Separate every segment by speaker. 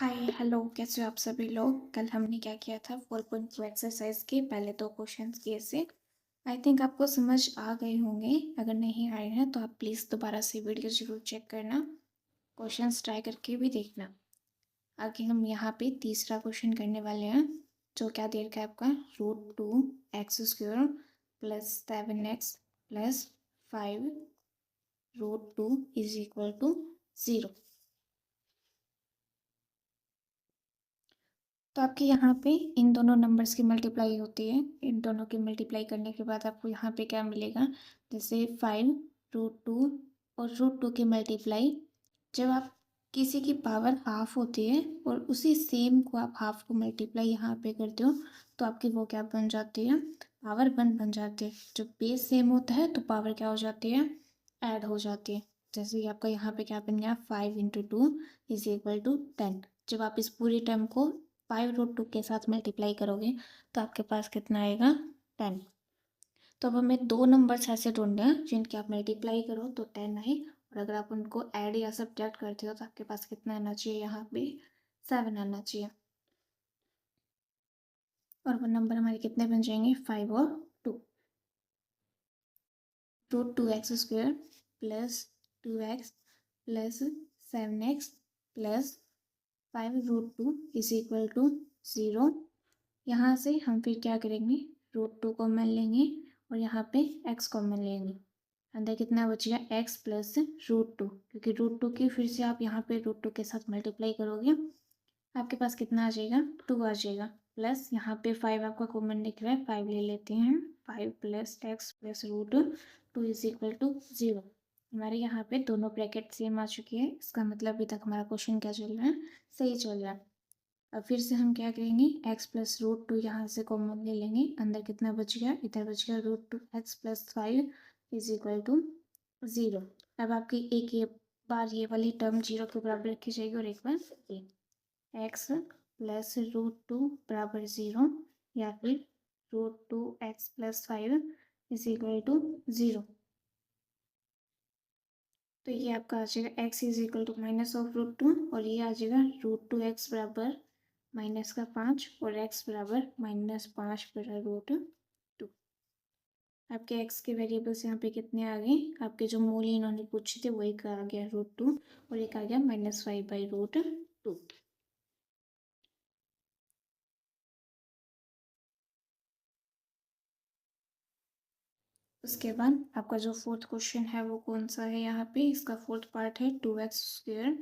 Speaker 1: Hi hello, कैसे हो आप सभी लोग। कल हमने क्या किया था 4.2 एक्सरसाइज के पहले दो क्वेश्चंस किए से। आई थिंक आपको समझ आ गए होंगे। अगर नहीं आए हैं तो आप प्लीज़ दोबारा से वीडियो जरूर चेक करना, क्वेश्चंस ट्राई करके भी देखना। आगे हम यहाँ पे तीसरा क्वेश्चन करने वाले हैं, जो क्या दे रखा है आपका √2 x² plus 7x plus 5 √2 is equal to 0। तो आपके यहाँ पे इन दोनों नंबर्स की मल्टीप्लाई होती है। इन दोनों की मल्टीप्लाई करने के बाद आपको यहाँ पे क्या मिलेगा, जैसे 5 √2 और √2 की मल्टीप्लाई। जब आप किसी की पावर हाफ होती है और उसी सेम को आप हाफ को मल्टीप्लाई यहाँ पे करते हो, तो आपकी वो क्या बन जाती है, पावर 1 बन जाती है। जब बेस सेम होता है तो पावर क्या हो जाती है, ऐड हो जाती है। जैसे कि आपका यहाँ पे क्या बन गया, 5 × 2 इज इक्वल टू 10। जब आप इस पूरी टर्म को 5 √2 के साथ मल्टीप्लाई करोगे तो आपके पास कितना आएगा, 10। तो अब हमें दो नंबर्स ऐसे ढूंढने हैं जिनकी आप मल्टीप्लाई करो तो 10 आए, और अगर आप उनको ऐड या सब्ट्रैक्ट करते हो तो आपके पास कितना आना चाहिए, यहाँ पे 7 आना चाहिए। और वो नंबर हमारे कितने बन जाएंगे, 5 और 2। √2 x² plus 2x plus 7x plus 5 √2 is equal to 0। यहाँ से हम फिर क्या करेंगे, √2 कॉमन लेंगे और यहाँ पे x कॉमन लेंगे। अंदर कितना बचेगा, x प्लस √2, क्योंकि √2 की फिर से आप यहाँ पे √2 के साथ मल्टीप्लाई करोगे, आपके पास कितना आ जाएगा, 2 आ जाएगा। प्लस यहाँ पे 5 आपका कॉमन दिख रहा है, 5 ले लेते हैं। 5 plus x plus √2 is equal to 0। हमारे यहाँ पे दोनों ब्रैकेट सेम आ चुकी है, इसका मतलब अभी तक हमारा क्वेश्चन क्या चल रहा है, सही चल रहा है। अब फिर से हम क्या करेंगे, x प्लस √2 यहाँ से कॉमन ले लेंगे। अंदर कितना बच गया, इधर बच गया √2x plus 5 is equal to 0। अब आपकी एक ये बार ये वाली टर्म 0 के बराबर रखी जाएगी और एक बार ये x प्लस √2 बराबर 0, या फिर √2x plus 5 is equal to 0। तो ये आपका आ जाएगा x is equal to minus of √2, और ये आ जाएगा √2x बराबर -5 और x बराबर -5/√2। आपके x के वेरिएबल्स यहाँ पे कितने आ गए, आपके जो मूल इन्होंने पूछे थे वो एक आ गया √2 और एक आ गया -5/√2। उसके बाद आपका जो फोर्थ क्वेश्चन है वो कौन सा है, यहाँ पे इसका फोर्थ पार्ट है 2x²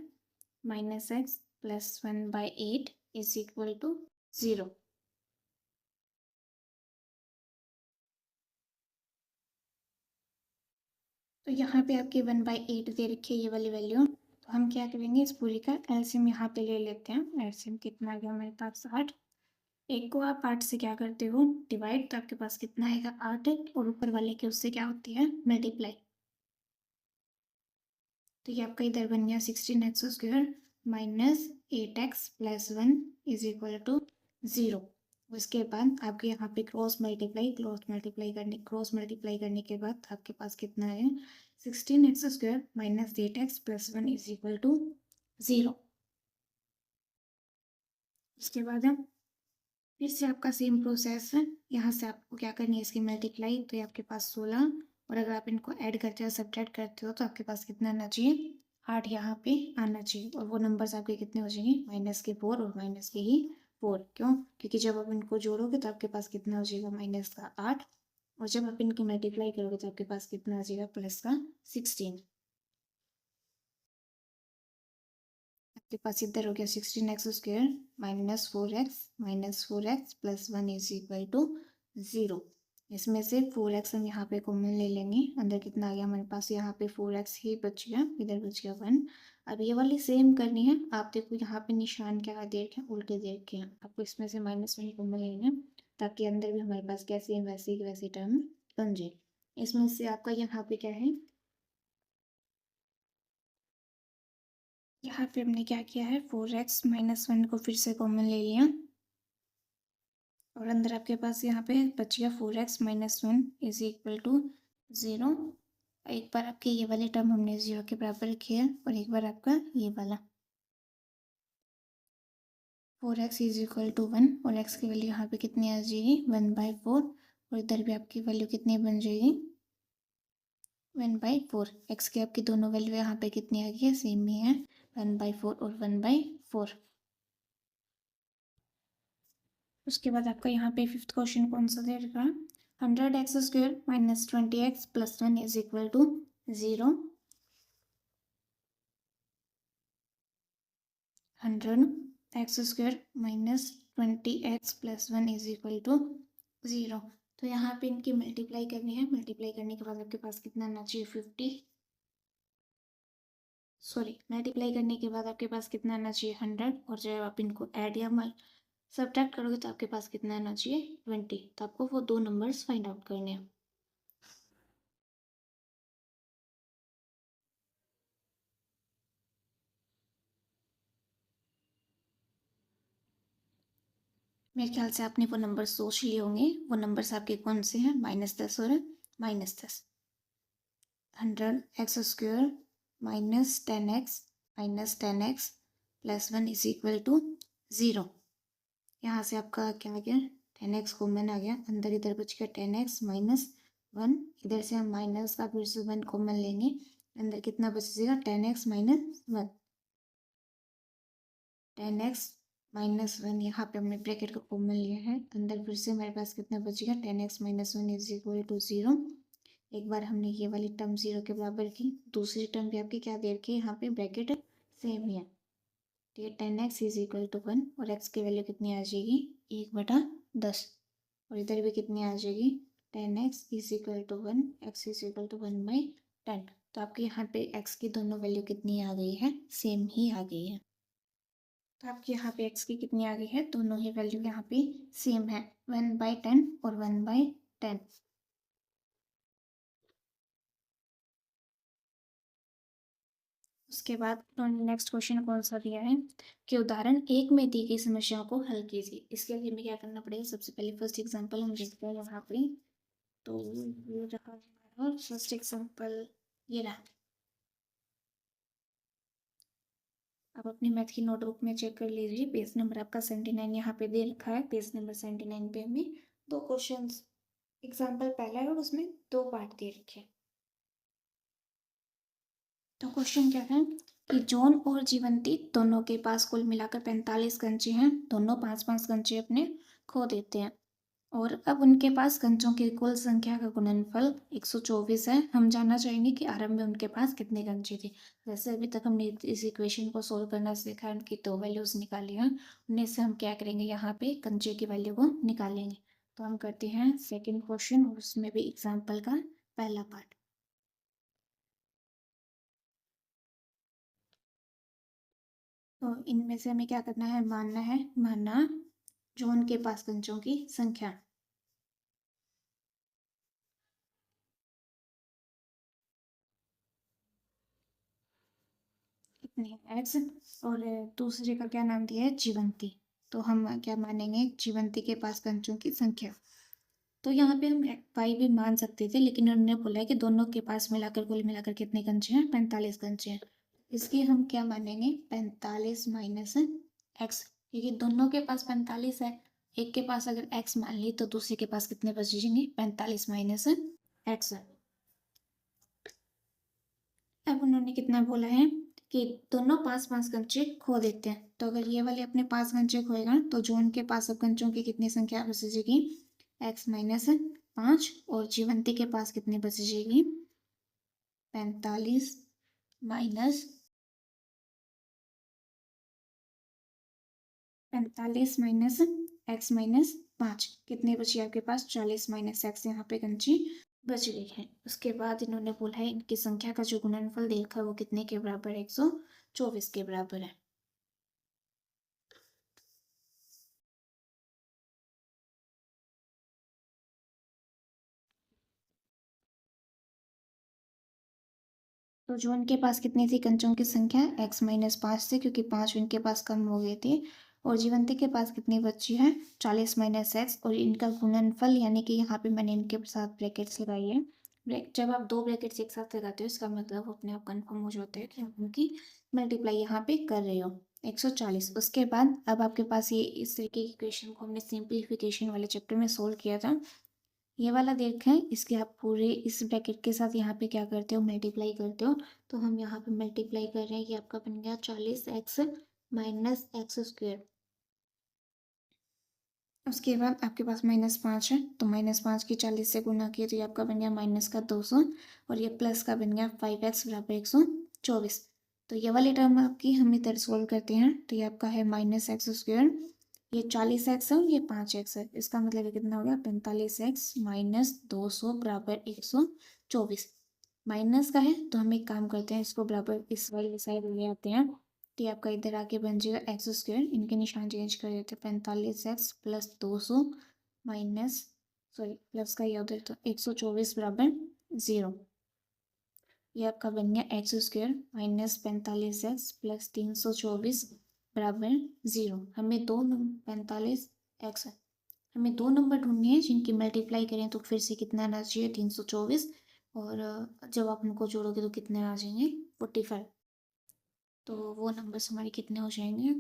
Speaker 1: minus x plus 1/8 is equal to 0। तो यहाँ पे आपकी 1/8 दे रखी है ये वाली वैल्यू। तो हम क्या करेंगे, इस पूरी का एलसीएम यहाँ पे ले लेते हैं। एलसीएम कितना आ गया हमारे पास, 8। एक को आप 8 से क्या करते हो, डिवाइड, तो आपके पास कितना आएगा, 8। और ऊपर वाले के उससे क्या होती है, मल्टीप्लाई। तो ये आपका इधर बन गया 16x² minus 8x plus 1 is equal to 0। उसके बाद आपके यहाँ पे क्रॉस मल्टीप्लाई करने के बाद आपके पास कितना है, 16x² minus 8x plus 1 is equal to 0। उसके बाद हम फिर से आपका सेम प्रोसेस है, यहाँ से आपको क्या करनी है, इसकी मल्टीप्लाई। तो ये आपके पास 16, और अगर आप इनको ऐड करते हो सब्ट्रैक्ट करते हो तो आपके पास कितना आना चाहिए, 8 यहाँ पे आना चाहिए। और वो नंबर्स आपके कितने हो जाएंगे, -4 और -4। क्यों, क्योंकि जब आप इनको जोड़ोगे तो आपके पास कितना हो जाएगा, -8। और जब आप इनकी मल्टीप्लाई करोगे तो आपके पास कितना आ जाएगा, +16। आपके पास इधर हो गया 16x² -4x plus 1 is equal to 0। इसमें से 4x हम यहाँ पे कॉमन ले लेंगे। अंदर कितना आ गया हमारे पास, यहाँ पे 4x ही बच गया, इधर बच गया 1। अब ये वाली सेम करनी है। आप देखो यहाँ पे निशान क्या दे रखे हैं, उल्टे दे रखे हैं। आपको इसमें से -1 कॉमन लेना है, ताकि अंदर भी हमारे पास क्या सेम वैसी की वैसी टर्म बन जाए। इसमें से आपका यहाँ पे क्या है, यहाँ पे हमने क्या किया है, 4x -1 को फिर से कॉमन ले लिया, और अंदर आपके पास यहाँ पे बच गया 4x -1 इज इक्वल टू 0। एक बार आपकी ये वाली टर्म हमने 0 के बराबर रखी है, और एक बार आपका ये वाला। 4x इज इक्वल टू 1 और x की वैल्यू यहाँ पे कितनी आ जाएगी 1/4 और इधर भी आपकी वैल्यू कितनी बन जाएगी 1/4। x की आपकी दोनों वैल्यू यहाँ पे कितनी आ गई है सेम ही है 1/4 और 1/4। उसके बाद आपका यहाँ पे फिफ्थ क्वेश्चन कौन सा दे रखा है 100x² minus 20x plus 1 is equal to 0। 100x² minus 20x plus 1 is equal to 0। तो यहाँ पे इनकी मल्टीप्लाई करनी है। मल्टीप्लाई करने के बाद आपके पास कितना आना चाहिए 50। सॉरी, मल्टीप्लाई करने के बाद आपके पास कितना आना चाहिए 100 और जब आप इनको ऐड या सब्ट्रैक्ट करोगे तो आपके पास कितना आना चाहिए 20। तो आपको वो दो नंबर्स फाइंड आउट करने हैं। मेरे ख्याल से आपने वो नंबर सोच लिए होंगे। वो नंबर्स आपके कौन से हैं -10 और -10। 100x² -10x plus 1 is equal to 0। यहाँ से आपका क्या आ गया 10x कॉमन आ गया, अंदर इधर बच गया 10x -1। इधर से हम माइनस का फिर से 1 कॉमन लेंगे, अंदर कितना बचेगा 10x -1। 10x -1 यहाँ पे हमने ब्रैकेट का कॉमन लिया है, अंदर फिर से हमारे पास कितना बचेगा 10x -1 इज इक्वल टू 0। एक बार हमने ये वाली टर्म 0 के बराबर की, दूसरी टर्म भी आपकी क्या दे रखी है यहाँ पे ब्रैकेट सेम ही है। तो ये 10x इज इक्वल टू 1 और x की वैल्यू कितनी आ जाएगी 1/10 और इधर भी कितनी आ जाएगी 10x is equal to 1 x is equal to 1/10। तो आपके यहाँ पे x की दोनों वैल्यू कितनी आ गई है सेम ही आ गई है। तो आपके यहाँ पे x की कितनी आ गई है दोनों ही वैल्यू यहाँ पे सेम है 1/10 और 1/10। उसके बाद उन्होंने नेक्स्ट क्वेश्चन कौन सा दिया है कि उदाहरण 1 में दी गई समस्याओं को हल कीजिए। इसके लिए हमें क्या करना पड़ेगा, सबसे पहले फर्स्ट एग्जांपल हम देखते हैं यहाँ पे। तो ये रहा हमारा फर्स्ट एग्जांपल, ये रहा। आप अपनी मैथ की नोटबुक में चेक कर लीजिए, पेज नंबर आपका 79 यहाँ पे दे रखा है। पेज नंबर 79 पे हमें दो क्वेश्चन एग्जाम्पल पहला है और उसमें दो पार्ट दे रखे हैं। तो क्वेश्चन क्या है कि जॉन और जीवंती दोनों के पास कुल मिलाकर 45 कंचे हैं। दोनों 5-5 कंचे अपने खो देते हैं और अब उनके पास कंचों की कुल संख्या का गुणनफल 124 है। हम जानना चाहेंगे कि आरंभ में उनके पास कितने कंचे थे। जैसे अभी तक हमने इस इक्वेशन को सोल्व करना सीखा है, उनकी दो वैल्यूज निकाली हैं, उनमें से हम क्या करेंगे यहाँ पे कंचे की वैल्यू को निकालेंगे। तो हम करते हैं सेकेंड क्वेश्चन, उसमें भी एग्जाम्पल का पहला पार्ट। तो इनमें से हमें क्या करना है, मानना जॉन के पास कंचों की संख्या। कितनी है एक्स और दूसरे का क्या नाम दिया है जीवंती। तो हम क्या मानेंगे जीवंती के पास कंचों की संख्या। तो यहाँ पे हम वाई भी मान सकते थे, लेकिन उन्होंने बोला है कि दोनों के पास मिलाकर कुल मिलाकर कितने कंचे हैं 45 कंचे हैं। इसकी हम क्या मानेंगे 45 माइनस एक्स, क्योंकि दोनों के पास 45 है। एक के पास अगर एक्स मान ली तो दूसरे के पास कितने बचेंगे 45 माइनस एक्स। अब उन्होंने कितना बोला है कि दोनों 5-5 कंचे खो देते हैं। तो अगर ये वाले अपने 5 कंचे खोएगा तो जो उनके पास अब कंचों की कितनी संख्या बचेगी x माइनस 5 और जीवंती के पास कितनी बचेगी 45 माइनस 5 कितने बची आपके पास 40 माइनस एक्स यहाँ पे कंची बच गई है। उसके बाद इन्होंने बोला है इनकी संख्या का जो गुणनफल देखा है वो कितने के बराबर है 124 के बराबर है। तो जो उनके पास कितनी थी कंचों की संख्या x माइनस 5 थी, क्योंकि 5 उनके पास कम हो गए थे। और जीवंती के पास कितनी बची है 40 माइनस एक्स और इनका गुणनफल, यानी कि यहाँ पे मैंने इनके साथ ब्रैकेट्स लगाई है। जब आप दो ब्रैकेट्स एक साथ लगाते हो इसका मतलब अपने आप कन्फर्म हो जाता है कि आप उनकी मल्टीप्लाई यहाँ पे कर रहे हो। 140। उसके बाद अब आपके पास ये इस तरीके की क्वेश्चन को हमने सिंप्लीफिकेशन वाले चैप्टर में सोल्व किया था। ये वाला देखें, इसके आप पूरे इस ब्रैकेट के साथ यहाँ पे क्या करते हो, मल्टीप्लाई करते हो। तो हम यहाँ पे मल्टीप्लाई कर रहे हैं, ये आपका बन गया 40x माइनस एक्स स्क्वेयर। उसके बाद आपके पास -5 है, तो -5 की 40 से गुना किए तो ये आपका बन गया माइनस का 200, और ये प्लस का बन गया 5x बराबर 124। तो ये वाली टर्म आपकी हम इधर सोल्व करते हैं, तो ये आपका है -x²। ये 40x है और ये 5x है, इसका मतलब ये कितना हो गया 45x माइनस 200 बराबर 124। माइनस का है तो हम एक काम करते हैं, इसको बराबर इस वाली साइड ले आते हैं, तो ये आपका इधर आके बन जाएगा x²। इनके निशान चेंज कर देते हैं, 45x plus 200 minus, sorry plus का ये उधर, तो 124 बराबर 0। ये आपका बन गया x² माइनस 45x प्लस 324 बराबर 0। हमें 45x है, हमें दो नंबर ढूंढने हैं जिनकी मल्टीप्लाई करें तो फिर से कितना आना चाहिए 324, और जब आप उनको जोड़ोगे तो कितने आ जाएंगे 45। तो वो नंबर्स हमारे कितने हो जाएंगे,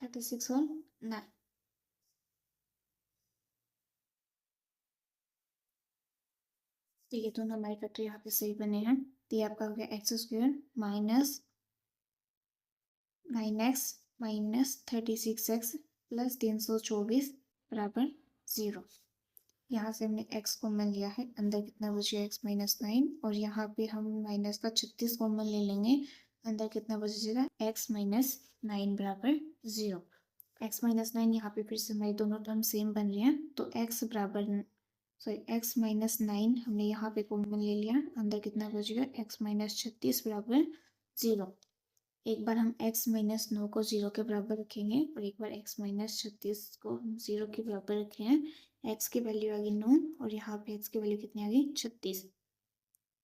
Speaker 1: 36 और 9। तो ये दोनों हमारे फैक्टर यहाँ पे सही बने हैं। तो ये आपका हो गया x² minus 9x minus 36x plus 324 बराबर 0। यहाँ से हमने x कॉमन लिया है, अंदर कितना बचेगा x माइनस 9, और यहाँ पे हम माइनस का 36 कॉमन ले लेंगे, अंदर कितना बचेगा x माइनस 9 बराबर 0। x माइनस 9 यहाँ पे फिर से हमारी दोनों टर्म सेम बन रही हैं, तो x बराबर, सॉरी x माइनस 9 हमने यहाँ पे कॉमन ले लिया, अंदर कितना बचेगा x माइनस 36 बराबर 0। एक बार हम x माइनस 9 को 0 के बराबर रखेंगे, और एक बार x माइनस 36 को हम 0 के बराबर रखे हैं। x की वैल्यू आ गई 9, और यहाँ पे x की वैल्यू कितनी आ गई 36।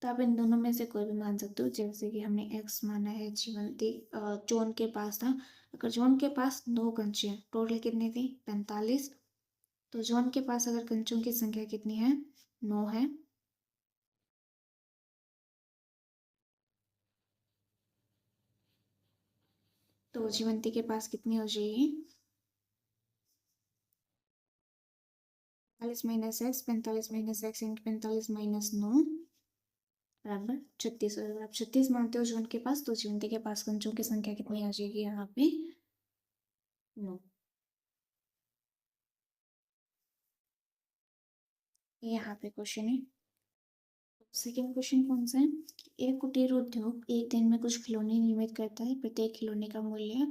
Speaker 1: तो आप इन दोनों में से कोई भी मान सकते हो, जैसे कि हमने x माना है जीवंती जॉन के पास था। अगर जॉन के पास 9 कंचे हैं, टोटल कितनी थी 45, तो जॉन के पास अगर कंचों की संख्या कितनी है 9 है, तो जीवंती के पास कितनी हो जाएगी 45 minus x, 45 minus x into 45 minus 9 बराबर 36। और अगर आप 36 मानते हो जीवन के पास, तो जीवंती के पास कंचों की संख्या कितनी आ जाएगी यहाँ पे 9। यहाँ पे क्वेश्चन है, सेकेंड क्वेश्चन कौन सा है, एक कुटीर उद्योग एक दिन में कुछ खिलौने निर्मित करता है, प्रत्येक खिलौने का मूल्य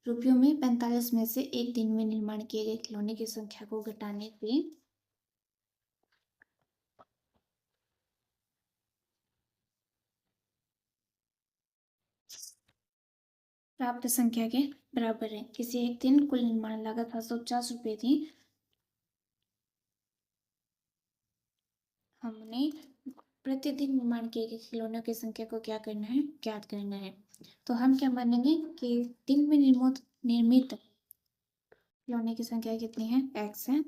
Speaker 1: रुपयों में 45 में से एक दिन में निर्माण किए गए खिलौने की संख्या को घटाने पे प्राप्त संख्या के बराबर है। किसी एक दिन कुल निर्माण लागत 750 रुपये थी, हमने प्रतिदिन निर्माण किए गए खिलौनों की संख्या को क्या करना है, ज्ञात करना है। तो हम क्या मानेंगे कि दिन में निर्मित खिलौने की संख्या कितनी है x है,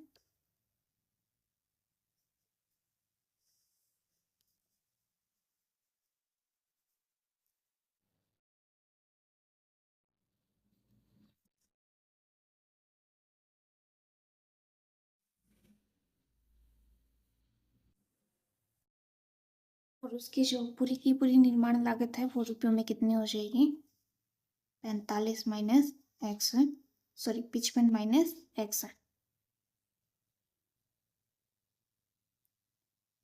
Speaker 1: और उसकी जो पूरी की पूरी निर्माण लागत है वो रुपयों में कितनी हो जाएगी 45 minus x, sorry 55 minus x.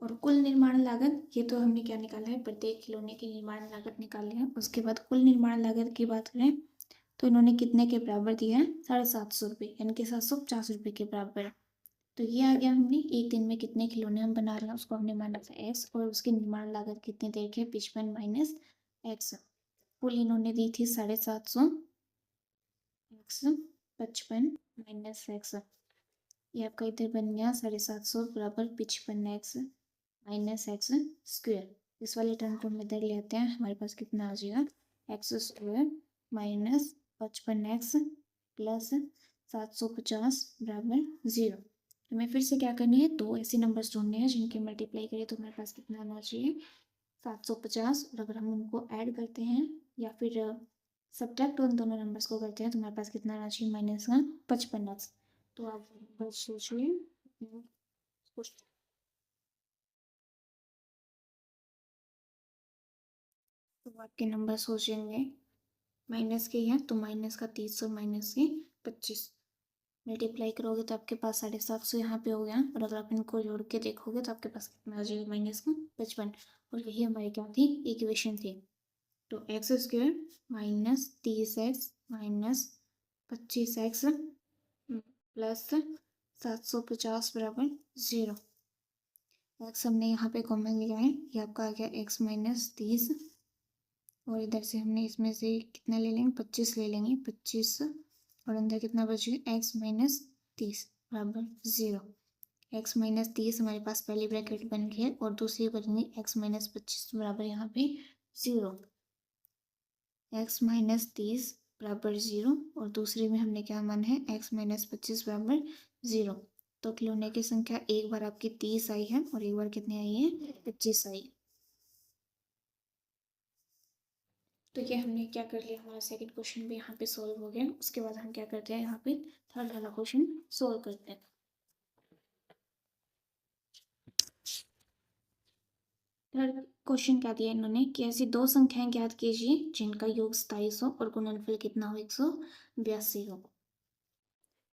Speaker 1: और कुल निर्माण लागत, ये तो हमने क्या निकाला है, प्रत्येक खिलौने की निर्माण लागत निकाली है। उसके बाद कुल निर्माण लागत की बात करें तो इन्होंने कितने के बराबर दिया है 750 रुपये, यानी कि 750 रुपये के बराबर। तो ये आ गया, हमने एक दिन में कितने खिलौने हम बना रहे हैं उसको हमने माना था एक्स, और उसकी निर्माण लागत कितनी देर की 55 माइनस एक्स। कुल इन्होंने दी थी 750 एक्स, 55 माइनस एक्स, ये आपका इधर बन गया 750 बराबर 55 एक्स माइनस एक्स स्क्वेयर। इस वाले टर्म को हम इधर ले आते हैं, हमारे पास कितना आ जाएगा x² माइनस 55x प्लस 750 बराबर 0। हमें फिर से क्या करनी है, दो ऐसे नंबर्स ढूंढने हैं जिनके मल्टीप्लाई करें तो हमारे पास कितना आना चाहिए, 750। और अगर हम उनको ऐड करते हैं या फिर सब्ट्रैक्ट उन दोनों नंबर्स को करते हैं तो हमारे पास कितना आना चाहिए, माइनस का 55। तो आप बस सोचिए तो आपके नंबर सोचेंगे माइनस के हैं तो माइनस का 30 और माइनस के 25 मल्टीप्लाई करोगे तो आपके पास 750 यहाँ पे हो गया। और अगर आप इनको जोड़ के देखोगे तो आपके पास कितना आ जाएगा, माइनस का 55। और यही हमारी क्या थी, इक्वेशन थी। तो x square minus 30x minus 25x plus 750 बराबर 0। एक्स हमने यहाँ पे कॉमन लिया है, ये आपका आ गया x माइनस 30। और इधर से हमने इसमें से कितना ले लेंगे, 25 ले लेंगे, 25। और अंदर कितना बचेगा, x माइनस 30 बराबर 0। x माइनस 30 हमारे पास पहली ब्रैकेट बन गई है और दूसरी बनेगी x माइनस 25 बराबर यहाँ पे 0। x माइनस 30 बराबर 0 और दूसरे में हमने क्या मान है, x माइनस 25 बराबर 0। तो खिलौने की संख्या एक बार आपकी 30 आई है और एक बार कितनी आई है, 25 आई। तो ये हमने क्या कर लिया, हमारा सेकंड क्वेश्चन भी यहाँ पे सॉल्व हो गया। उसके बाद हम क्या करते हैं, यहाँ पे थर्ड वाला क्वेश्चन सॉल्व करते हैं। थर्ड क्वेश्चन क्या दिया इन्होंने कि ऐसी दो संख्याएं ज्ञात कीजिए जिनका योग 27 हो और गुणनफल कितना हो, 182 हो।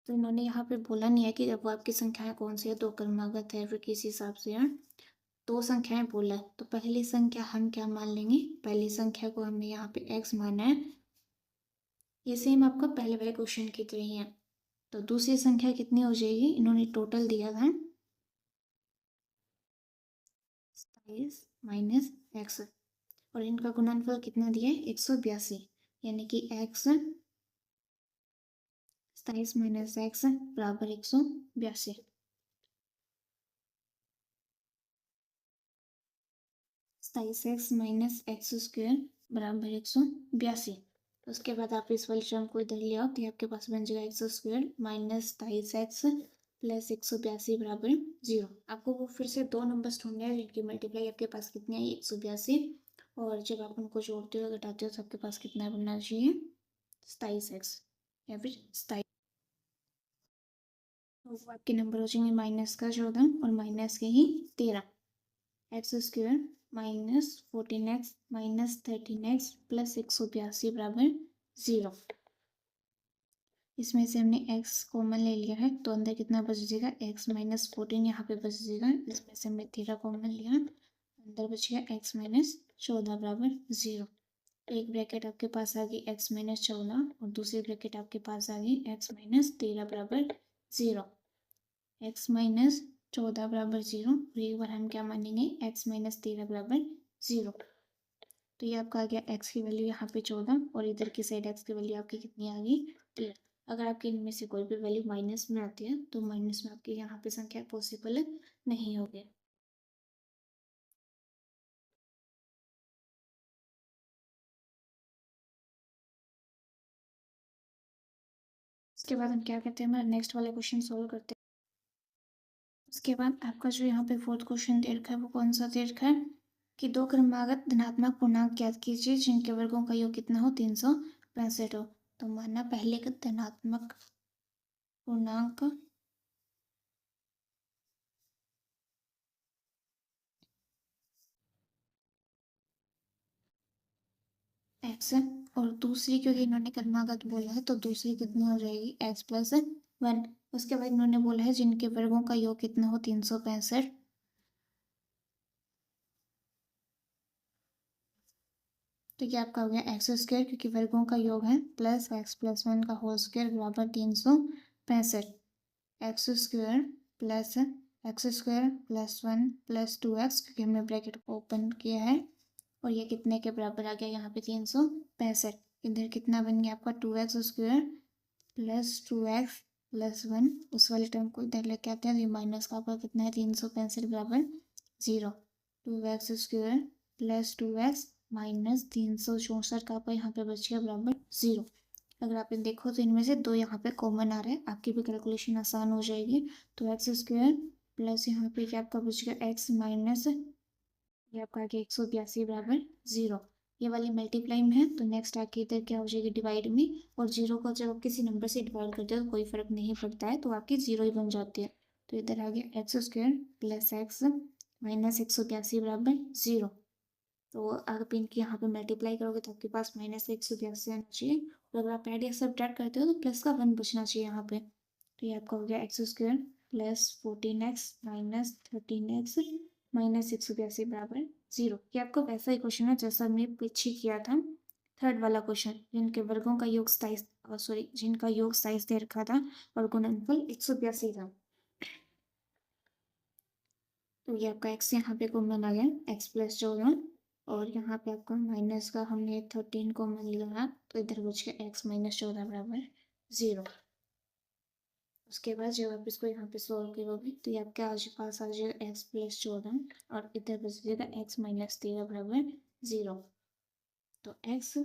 Speaker 1: तो इन्होंने यहाँ पे बोला नहीं है कि अब वो आपकी संख्याएं कौन सी है, दो क्रमागत है फिर किस हिसाब से है। दो संख्याएं बोला है तो पहली संख्या हम क्या मान लेंगे, पहली संख्या को हमने यहाँ पे x माना है, ये सेम आपका पहले वाले क्वेश्चन की तरह ही है। तो दूसरी संख्या कितनी हो जाएगी, इन्होंने टोटल दिया था 27 माइनस एक्स और इनका गुणनफल कितना दिया है, 182। यानी कि x 27 माइनस एक्स बराबर 182। 27x माइनस एक्स स्क्वायर बराबर 182। उसके बाद आप इस वाले टर्म को इधर ले आओ तो आपके पास बन जाएगा x square minus 27x plus 182 बराबर 0। आपको वो फिर से दो नंबर्स ढूंढने हैं जिनकी मल्टीप्लाई आपके पास कितनी आई, 182। और जब आप उनको जोड़ते हो घटाते हो तो आपके पास कितना बनना चाहिए, 27x या फिर 27। तो वो आपके नंबर हो जाएंगे माइनस का 14 और माइनस के ही 13। X square minus 14x minus 13x plus 182 बराबर 0। इसमें से हमने x कॉमन ले लिया है तो अंदर कितना बच जाएगा, x माइनस 14 यहाँ पे बच जाएगा। इसमें से हमने 13 कॉमन लिया, अंदर बच गया x माइनस 14 बराबर 0। एक ब्रैकेट आपके पास आ गई x माइनस 14 और दूसरी ब्रैकेट आपके पास आ गई x माइनस 13 बराबर 0। x माइनस 14 बराबर 0 और एक बार हम क्या मानेंगे, x माइनस 13 बराबर 0। तो ये आपका आ गया x की वैल्यू यहाँ पे 14 और इधर की साइड x की वैल्यू आपकी कितनी आ गई, 13। अगर आपके इनमें से कोई भी वैल्यू माइनस में आती है तो माइनस में आपके यहाँ पे संख्या पॉसिबल नहीं होगी। उसके बाद हम क्या करते हैं, हमारा नेक्स्ट वाला क्वेश्चन सोल्व करते हैं। उसके बाद आपका जो यहाँ पे फोर्थ क्वेश्चन दे रखा है वो कौन सा दे रखा है कि दो क्रमागत धनात्मक पूर्णांक ज्ञात कीजिए जिनके वर्गों का योग कितना हो, 365 हो। तो माना पहले का धनात्मक पूर्णांक एक्स है और दूसरी क्योंकि इन्होंने क्रमागत बोला है तो दूसरी कितनी हो जाएगी, एक्स प्लस 1। उसके बाद इन्होंने बोला है जिनके वर्गों का योग कितना हो, 365। तो ये आपका हो गया एक्स स्क्वायर क्योंकि वर्गों का योग है प्लस एक्स प्लस 1 का होल स्क्वायर बराबर 365। X square plus 1 plus 2x क्योंकि हमने ब्रैकेट को ओपन किया है और ये कितने के बराबर आ गया, यहाँ पे 365। इधर कितना बन गया आपका 2x square plus 2x plus 1। उस वाले टर्म को इधर लेके आते हैं, माइनस का आपका कितना है, 365 बराबर 0। 2x square plus 2x minus 364 का आपका यहाँ पे बच गया बराबर 0। अगर आप देखो तो इनमें से 2 यहाँ पे कॉमन आ रहा है, आपकी भी कैलकुलेशन आसान हो जाएगी। तो एक्स स्क्वायर प्लस यहाँ पे क्या आपका बच गया एक्स माइनस ये आपका आगे 182 बराबर 0। ये वाली मल्टीप्लाई में है तो नेक्स्ट आके इधर क्या हो जाएगी डिवाइड में, और 0 को जब आप किसी नंबर से डिवाइड करते हो तो कोई फर्क नहीं पड़ता है, तो आपकी 0 ही बन जाती है। तो इधर आ गया x square plus x minus 182 बराबर 0। तो आप इनकी यहाँ पे मल्टीप्लाई करोगे तो आपके पास माइनस 182 आना चाहिए, और अगर आप ऐड या सब्ट्रैक्ट करते हो तो प्लस का 1 बचना चाहिए यहाँ पे। तो ये आपका हो गया x square plus 14x minus 13x minus 182 बराबर 0। ये आपका वैसा ही क्वेश्चन है जैसा हमने पीछे किया था, थर्ड वाला क्वेश्चन, जिनके वर्गों का योग 27 सॉरी जिनका योग 27 दे रखा था और गुणनफल 182 था। तो ये आपका x यहाँ पे कॉमन आ गया x प्लस 14, और यहाँ पे आपका माइनस का हमने 13 कॉमन लिया तो इधर बच गया x माइनस 14 बराबर 0। उसके बाद जब आप इसको यहाँ पे सॉल्व करोगे तो ये आपके पास आ जाएगा x प्लस 14 और इधर बच जाएगा x माइनस 13 बराबर 0। तो x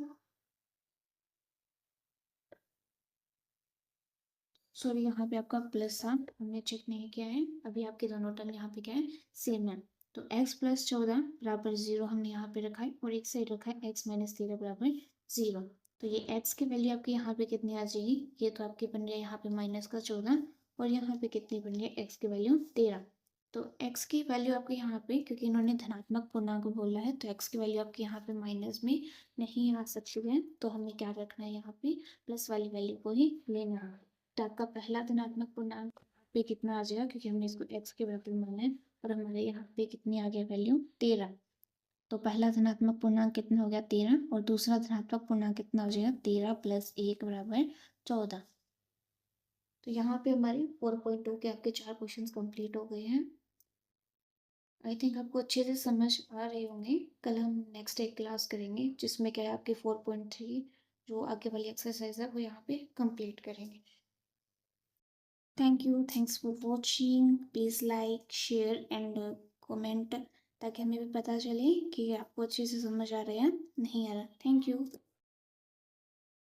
Speaker 1: सॉरी यहाँ पे आपका प्लस था, हमने चेक नहीं किया है, अभी आपके दोनों टर्म यहाँ पे क्या है सेम है। तो x प्लस 14 बराबर 0 हमने यहाँ पे रखा है, और एक साइड रखा है x माइनस 13 बराबर 0। तो ये x की वैल्यू आपकी यहाँ पे कितनी आ जाएगी, ये तो आपकी बन रही है यहाँ पे माइनस का 14, और यहाँ पे कितनी बन रही है x की वैल्यू 13। तो x की वैल्यू आपके यहाँ पे क्योंकि इन्होंने धनात्मक पूर्णांक बोला है तो x की वैल्यू आपके यहाँ पे माइनस में नहीं आ सकती है, तो हमें क्या रखना है यहाँ पे प्लस वाली वैल्यू को ही लेना है। तो आपका पहला धनात्मक पूर्णांक पे कितना आ जाएगा, क्योंकि हमने इसको x के बराबर माना है, और हमारे यहाँ पे कितनी आ गया वैल्यू 13। तो पहला धनात्मक पूर्णांक कितना हो गया 13, और दूसरा धनात्मक पूर्णांक कितना हो जाएगा 13 प्लस 1 बराबर 14। तो यहाँ पे हमारे 4.2 के आपके 4 क्वेश्चन कंप्लीट हो गए हैं। आई थिंक आपको अच्छे से समझ आ रहे होंगे। कल हम नेक्स्ट एक क्लास करेंगे जिसमें क्या है आपके 4.3 जो आगे वाली एक्सरसाइज है वो यहाँ पे कंप्लीट करेंगे। Thank you, thanks for watching, please like share and comment, ताकि हमें भी पता चले कि आपको अच्छे से समझ आ रहा है या नहीं आ रहा। Thank you.